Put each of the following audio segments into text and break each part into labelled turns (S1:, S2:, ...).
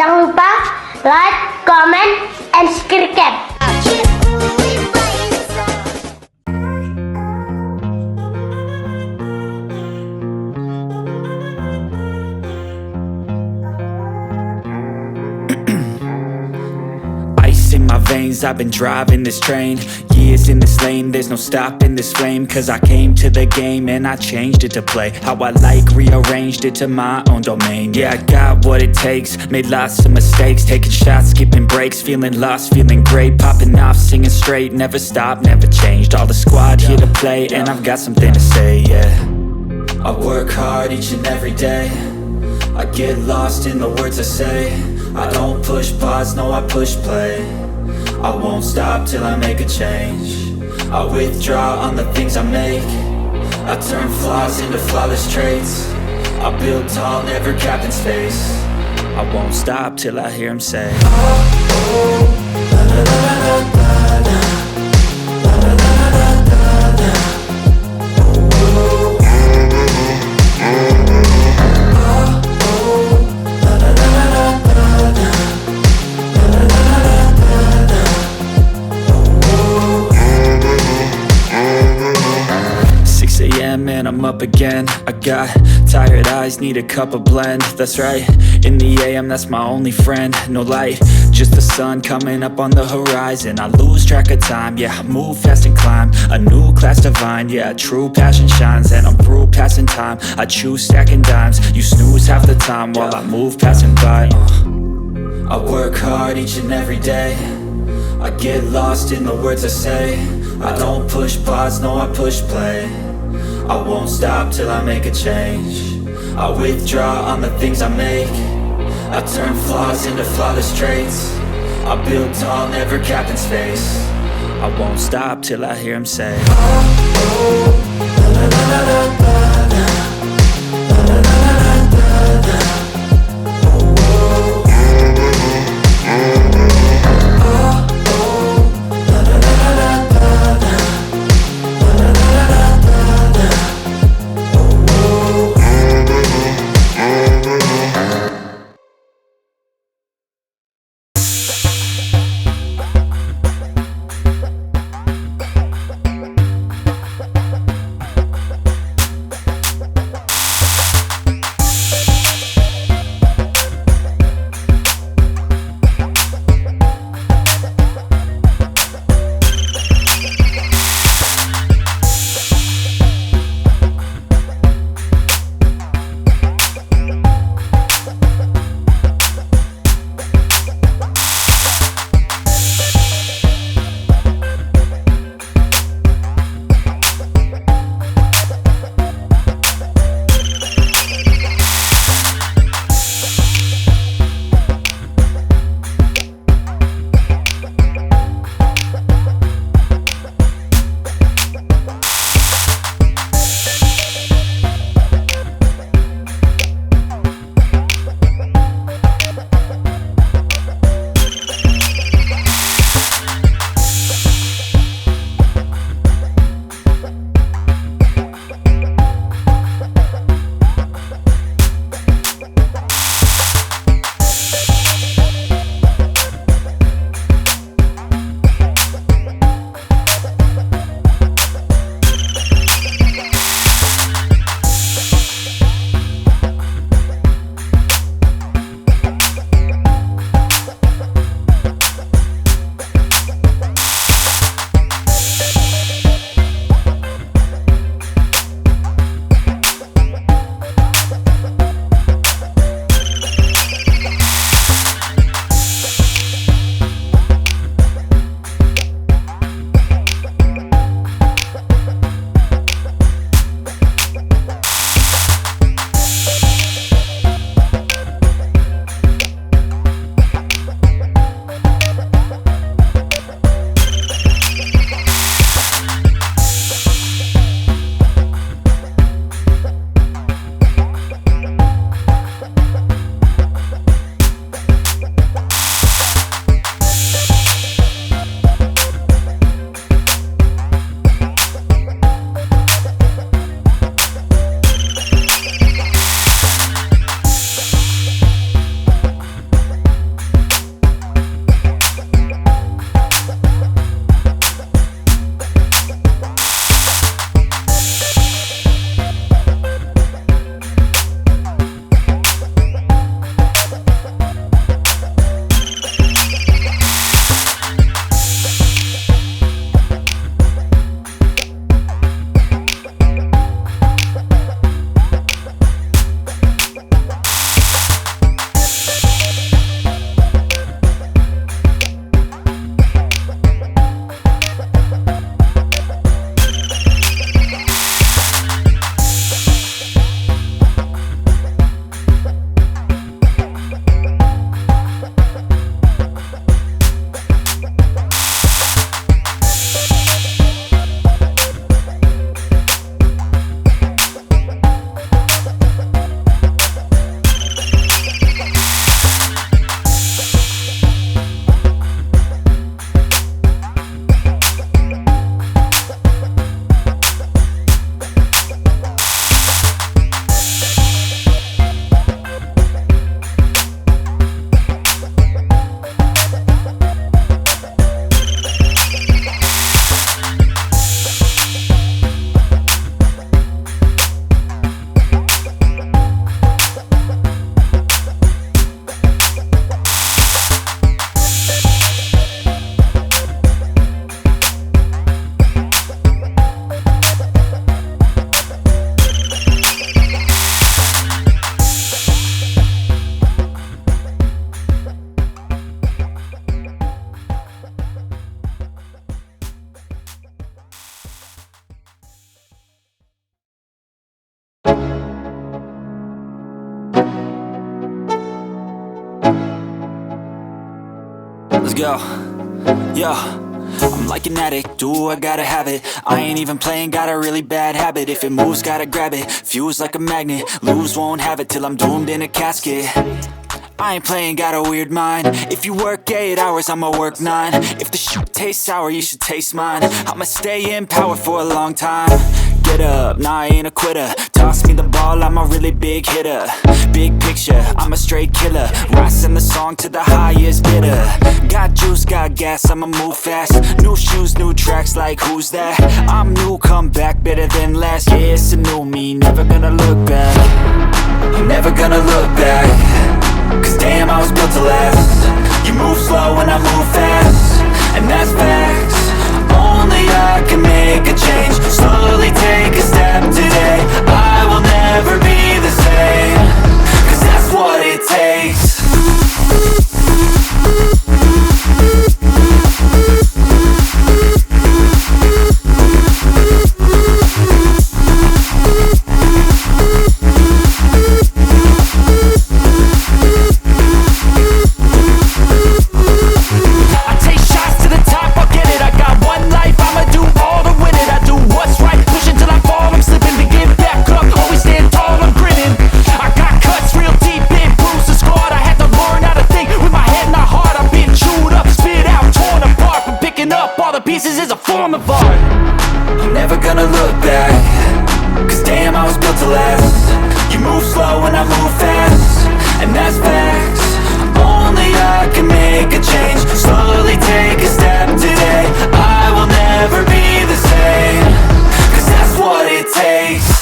S1: Jangan lupa like, comment, and subscribe.
S2: In my veins, I've been driving this train. Years in this lane, there's no stopping this flame. Cause I came to the game and I changed it to play how I like, rearranged it to my own domain. Yeah, I got what it takes, made lots of mistakes, taking shots, skipping breaks, feeling lost, feeling great, popping off, singing straight, never stopped, never changed. All the squad here to play and I've got something to say, yeah. I work hard each and every day, I get lost in the words I say. I don't push pause, no I push play. I won't stop till I make a change. I withdraw on the things I make. I turn flaws into flawless traits. I build tall, never capped in space. I won't stop till I hear him say, oh, oh, la la la la la la, la la la la la la, oh, oh. And I'm up again. I got tired eyes, need a cup of blend. That's right, in the AM, that's my only friend. No light, just the sun coming up on the horizon. I lose track of time, yeah, I move fast and climb a new class divine, yeah, true passion shines. And I'm through passing time, I choose stacking dimes. You snooze half the time while I move passing by. I work hard each and every day, I get lost in the words I say. I don't push pause, no I push play. I won't stop till I make a change. I withdraw on the things I make. I turn flaws into flawless traits. I build tall, never capped in space. I won't stop till I hear him say, oh, oh, la la la la la la, la la la la la la, oh, oh. Let's go. Yo, I'm like an addict, do I gotta have it. I ain't even playing, got a really bad habit. If it moves, gotta grab it, fuse like a magnet. Lose, won't have it till I'm doomed in a casket. I ain't playing, got a weird mind. If you work 8 hours, I'ma work 9. If the shit tastes sour, you should taste mine. I'ma stay in power for a long time. Get up, nah, I ain't a quitter. Toss me the ball, I'm a really big hitter. Big picture, I'm a straight killer. Rising the song to the highest bidder. Got juice, got gas, I'ma move fast. New shoes, new tracks, like who's that? I'm new, come back, better than last. Yeah, it's a new me, never gonna look back. I'm never gonna look back. Cause damn, I was built to last. You move slow and I move fast, and that's facts. Only I can make a change. Slowly take a step today. I will never be the same. Cause that's what it takes. Pieces is a form of art. I'm never gonna look back. Cause damn, I was built to last. You move slow and I move fast, and that's facts. Only I can make a change. Slowly take a step today. I will never be the same. Cause that's what it takes.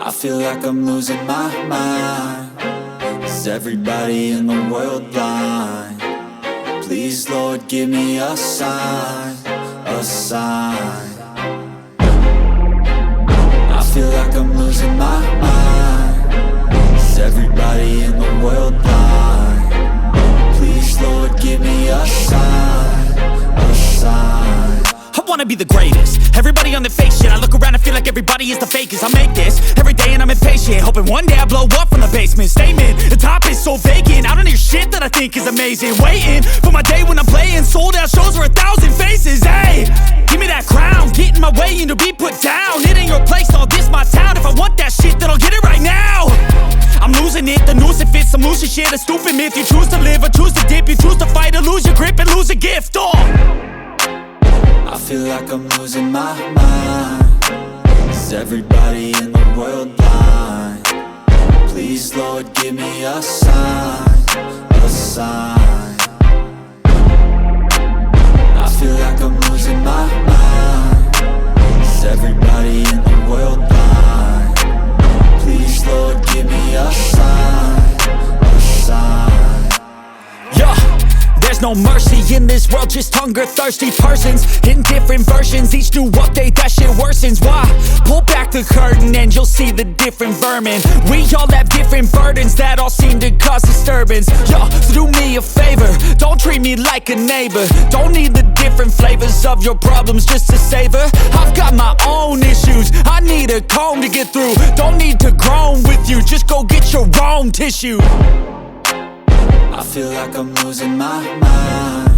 S2: I feel like I'm losing my mind. Is everybody in the world blind? Please, Lord, give me a sign, a sign. I feel like I'm losing my mind. Is everybody in the world blind? Please, Lord, give me a sign, a sign.
S3: I wanna be the greatest. Everybody on the fake shit. I look around and feel like everybody is the fakest. I make this every day and I'm impatient, hoping one day I blow up from the basement. Statement, the top is so vacant. I don't hear shit that I think is amazing. Waiting for my day when I'm playing sold out shows for 1,000 faces. Hey, give me that crown, get in my way and to be put down. It ain't your place, all this my town. If I want that shit, then I'll get it right now. I'm losing it, the noose it fits. I'm losing shit, a stupid myth. You choose to live or choose to dip. You choose to fight or lose your grip and lose a gift. Oh,
S2: I feel like I'm losing my mind. Is everybody in the world blind? Please, Lord, give me a sign, a sign. I feel like I'm losing my mind. Is everybody in the world blind? Please, Lord, give me a sign, a sign.
S3: yeah. There's no mercy in this world, just hunger-thirsty persons in different versions. Each new update, that shit worsens. Why? Pull back the curtain and you'll see the different vermin. We all have different burdens that all seem to cause disturbance. Yo, so do me a favor, don't treat me like a neighbor. Don't need the different flavors of your problems just to savor. I've got my own issues, I need a comb to get through. Don't need to groan with you, just go get your own tissue.
S2: I feel like I'm losing my mind.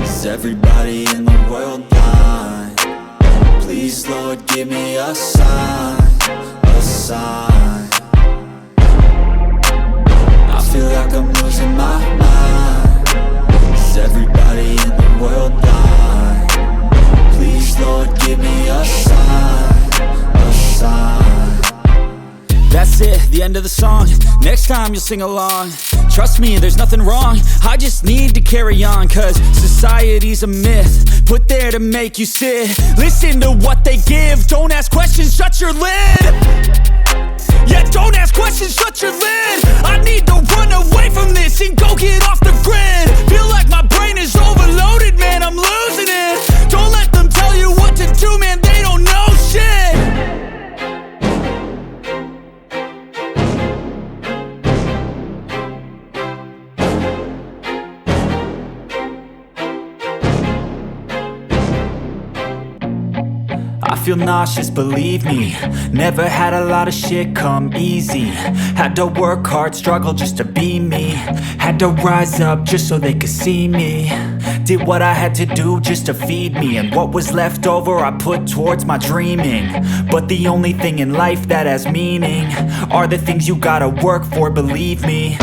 S2: Is everybody in the world blind? Please, Lord, give me a sign, a sign. I feel like I'm losing my mind. Is everybody in the world blind?
S3: That's it, the end of the song. Next time you'll sing along. Trust me, there's nothing wrong. I just need to carry on, cause society's a myth put there to make you sit. Listen to what they give. Don't ask questions, shut your lid. Yeah, don't ask questions, shut your lid. I need to run away from this and go get off the grid. Feel like my brain is overloaded, man, I'm losing it. Don't let them tell you what to do, man, they don't know shit. I feel nauseous, believe me. Never had a lot of shit come easy. Had to work hard, struggle just to be me. Had to rise up just so they could see me. Did what I had to do just to feed me. And what was left over I put towards my dreaming. But the only thing in life that has meaning are the things you gotta work for, believe me.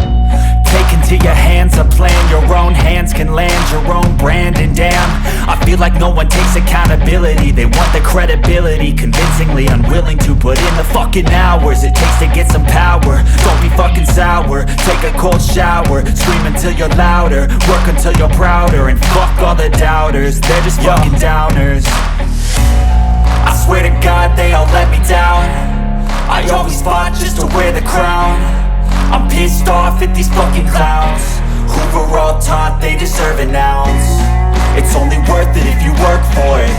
S3: Take into your hands a plan. Your own hands can land your own brand. And damn, I feel like no one takes accountability. They want the credibility, convincingly unwilling to put in the fucking hours it takes to get some power. Don't be fucking sour, take a cold shower. Scream until you're louder, work until you're prouder. And fuck all the doubters, they're just fucking downers. I swear to God they all let me down. I always fought just to wear the crown. I'm pissed off at these fucking clowns who were all taught they deserve an ounce. It's only worth it if you work for it.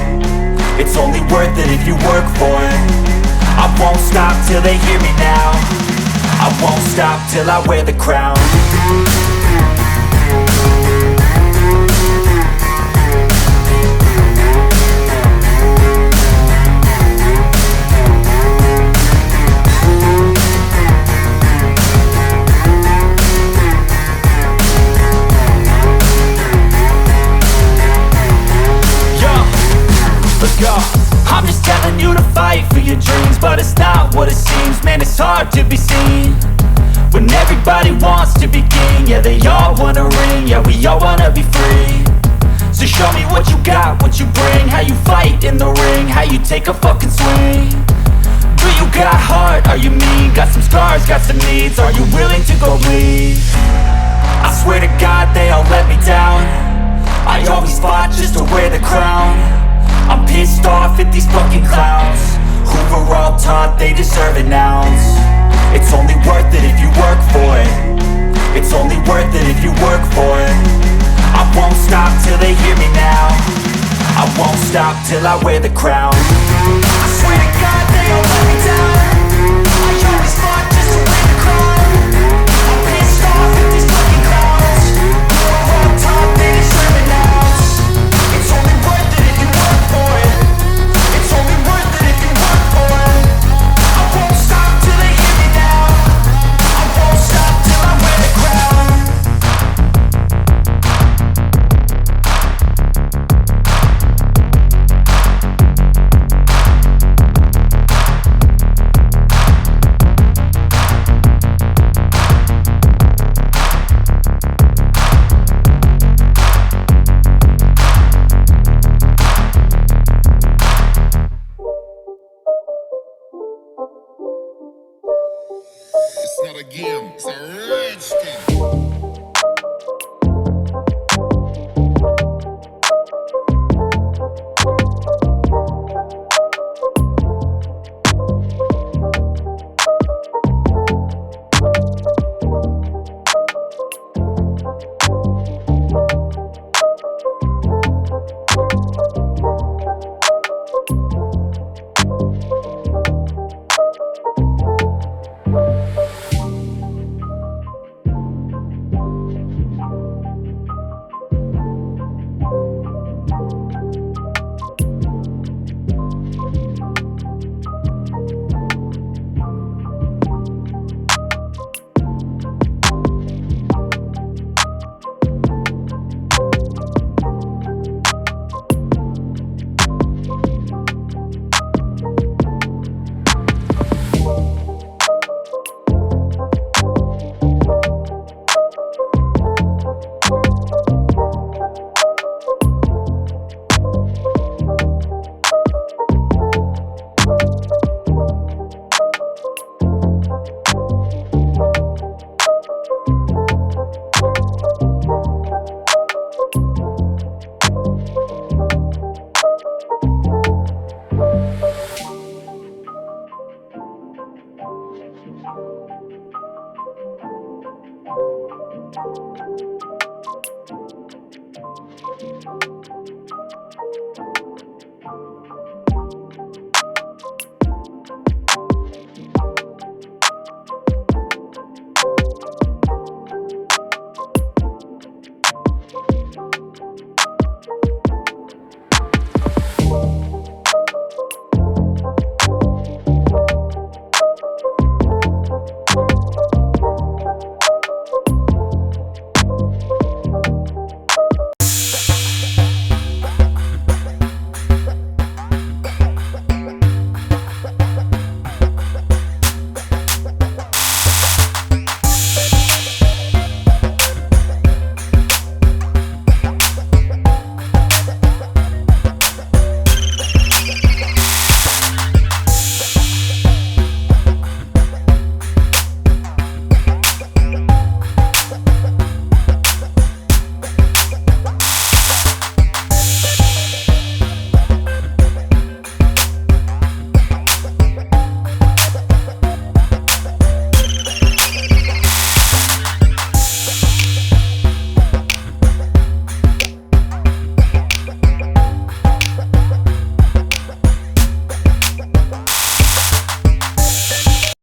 S3: It's only worth it if you work for it. I won't stop till they hear me now. I won't stop till I wear the crown. Go. I'm just telling you to fight for your dreams, but it's not what it seems. Man, it's hard to be seen when everybody wants to be king. Yeah, they all wanna ring, yeah, we all wanna be free. So show me what you got, what you bring. How you fight in the ring, how you take a fucking swing. Do you got heart, are you mean? Got some scars, got some needs, are you willing to go bleed? I swear to God they all let me down. I always fought just to wear the crown. I'm pissed off at these fucking clowns who were all taught they deserve an ounce. It's only worth it if you work for it. It's only worth it if you work for it. I won't stop till they hear me now. I won't stop till I wear the crown. I swear to God they all let me down. I always fought just to wear the crown. I'm pissed off at these fucking clowns who were all taught they deserve an ounce. It's only worth it if you work for it. It's only worth it if you work for it. I won't stop till they hear me now. I won't stop till I wear the crown.
S4: It's not a game, it's a rage thing.